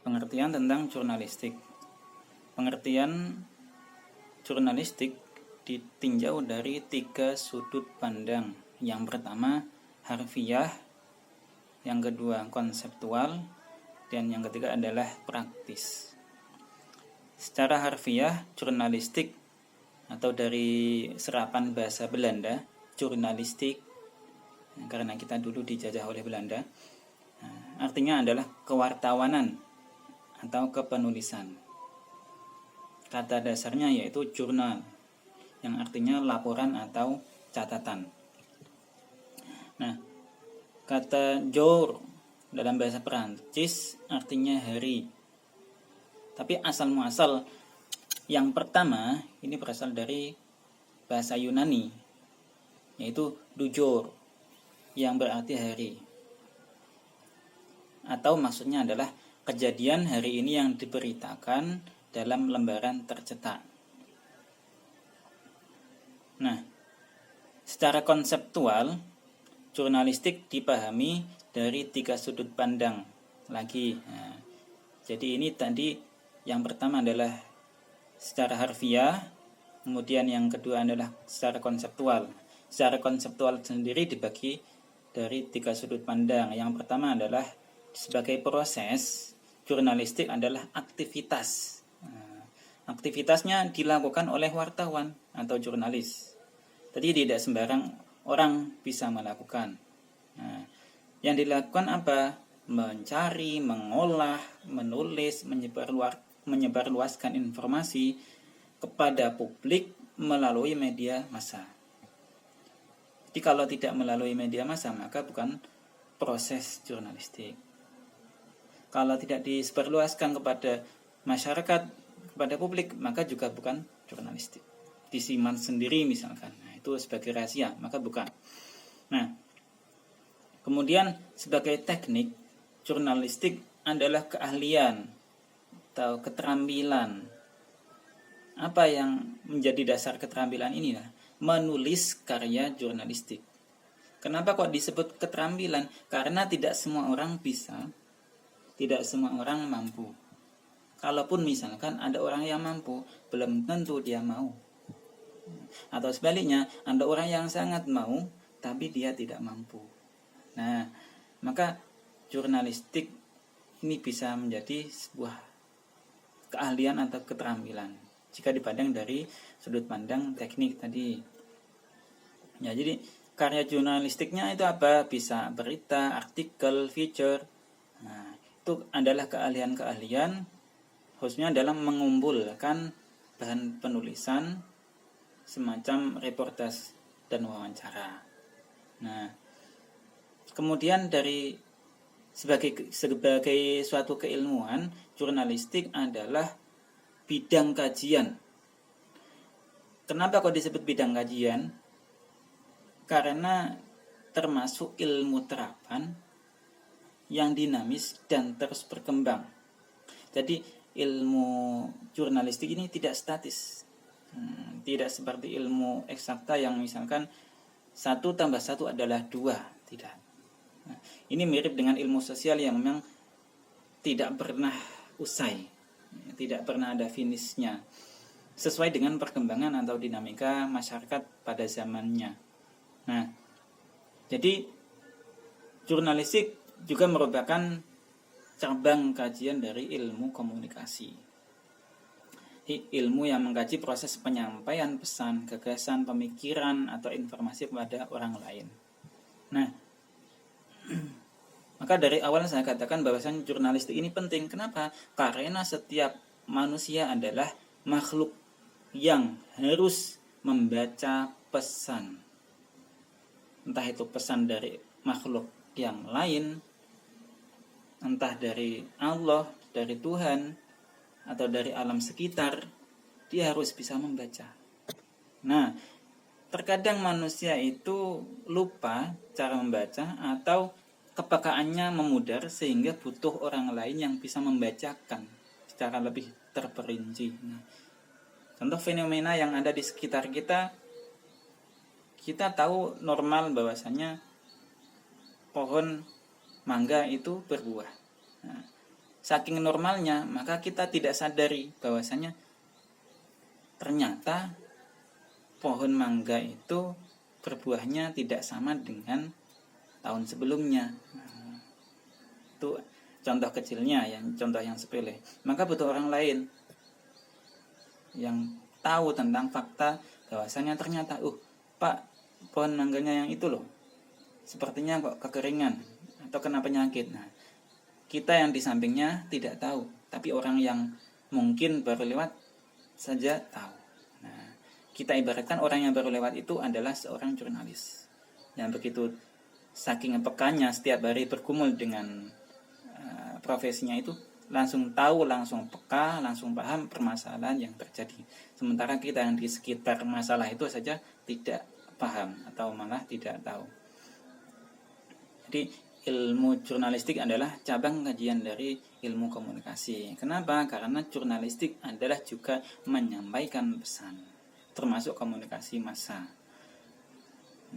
Pengertian tentang jurnalistik. Pengertian jurnalistik ditinjau dari 3 sudut pandang. Yang pertama harfiah, yang kedua konseptual, dan yang ketiga adalah praktis. Secara harfiah, jurnalistik atau dari serapan bahasa Belanda, jurnalistik, karena kita dulu dijajah oleh Belanda, artinya adalah kewartawanan atau kepenulisan. Kata dasarnya yaitu jurnal, yang artinya laporan atau catatan. Nah, kata jour dalam bahasa Perancis artinya hari. Tapi asal muasal yang pertama ini berasal dari bahasa Yunani, yaitu dujur, yang berarti hari. Atau maksudnya adalah kejadian hari ini yang diberitakan dalam lembaran tercetak. Nah, secara konseptual, jurnalistik dipahami dari 3 sudut pandang lagi. Nah, jadi ini tadi yang pertama adalah secara harfiah, kemudian yang kedua adalah secara konseptual. Secara konseptual sendiri dibagi dari 3 sudut pandang. Yang pertama adalah sebagai proses, jurnalistik adalah aktivitas. Aktivitasnya dilakukan oleh wartawan atau jurnalis. Jadi tidak sembarang orang bisa melakukan. Nah, yang dilakukan apa? Mencari, mengolah, menulis, menyebarluaskan informasi kepada publik melalui media massa. Jadi kalau tidak melalui media massa, maka bukan proses jurnalistik. Kalau tidak disebarluaskan kepada masyarakat, kepada publik, maka juga bukan jurnalistik. Disimpan sendiri misalkan, nah, itu sebagai rahasia, maka bukan. Nah, kemudian sebagai teknik, jurnalistik adalah keahlian atau keterampilan. Apa yang menjadi dasar keterampilan ini? Menulis karya jurnalistik. Kenapa kok disebut keterampilan? Karena tidak semua orang bisa, tidak semua orang mampu. Kalaupun misalkan ada orang yang mampu, belum tentu dia mau. Atau sebaliknya, ada orang yang sangat mau, tapi dia tidak mampu. Nah, maka jurnalistik ini bisa menjadi sebuah keahlian atau keterampilan jika dipandang dari sudut pandang teknik tadi. Ya, jadi karya jurnalistiknya itu apa? Bisa berita, artikel, feature. Nah, itu adalah keahlian-keahlian khususnya dalam mengumpulkan bahan penulisan semacam reportage dan wawancara. Nah, kemudian dari sebagai suatu keilmuan, jurnalistik adalah bidang kajian. Kenapa kok disebut bidang kajian? Karena termasuk ilmu terapan yang dinamis dan terus berkembang. Jadi ilmu jurnalistik ini tidak statis. Tidak seperti ilmu eksakta yang misalkan 1 tambah 1 adalah 2. Tidak. Nah, ini mirip dengan ilmu sosial yang memang tidak pernah usai, tidak pernah ada finishnya, sesuai dengan perkembangan atau dinamika masyarakat pada zamannya. Nah, jadi jurnalistik juga merupakan cabang kajian dari ilmu komunikasi. Ilmu yang mengkaji proses penyampaian pesan, gagasan, pemikiran, atau informasi kepada orang lain. Nah, maka dari awal saya katakan bahwasanya jurnalistik ini penting. Kenapa? Karena setiap manusia adalah makhluk yang harus membaca pesan. Entah itu pesan dari makhluk yang lain, entah dari Allah, dari Tuhan, atau dari alam sekitar, dia harus bisa membaca. Nah, terkadang manusia itu lupa cara membaca atau kepekaannya memudar sehingga butuh orang lain yang bisa membacakan secara lebih terperinci. Nah, contoh fenomena yang ada di sekitar kita, kita tahu normal bahwasanya pohon mangga itu berbuah. Nah, saking normalnya, maka kita tidak sadari bahwasanya ternyata pohon mangga itu berbuahnya tidak sama dengan tahun sebelumnya. Nah, itu contoh kecilnya, contoh yang sepele. Maka butuh orang lain yang tahu tentang fakta bahwasanya ternyata, Pak, pohon mangganya yang itu loh, sepertinya kok kekeringan atau kena penyakit. Nah, kita yang di sampingnya tidak tahu, tapi orang yang mungkin baru lewat saja tahu. Nah, kita ibaratkan orang yang baru lewat itu adalah seorang jurnalis yang begitu saking pekanya setiap hari bergumul dengan profesinya itu, langsung tahu, langsung peka, langsung paham permasalahan yang terjadi. Sementara kita yang di sekitar masalah itu saja tidak paham atau malah tidak tahu. Jadi ilmu jurnalistik adalah cabang kajian dari ilmu komunikasi. Kenapa? Karena jurnalistik adalah juga menyampaikan pesan, termasuk komunikasi massa.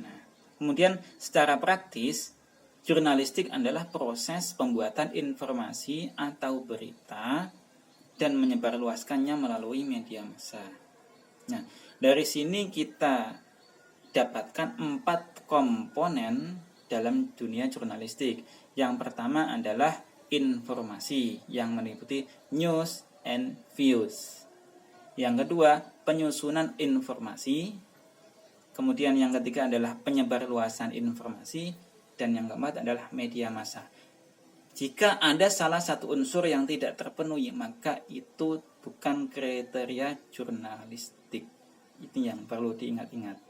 Nah, kemudian secara praktis, jurnalistik adalah proses pembuatan informasi atau berita dan menyebarluaskannya melalui media massa. Nah, dari sini kita dapatkan 4 komponen dalam dunia jurnalistik. Yang pertama adalah informasi yang meliputi news and views. Yang kedua, penyusunan informasi. Kemudian yang ketiga adalah penyebarluasan informasi. Dan yang keempat adalah media massa. Jika ada salah satu unsur yang tidak terpenuhi, maka itu bukan kriteria jurnalistik. Itu yang perlu diingat-ingat.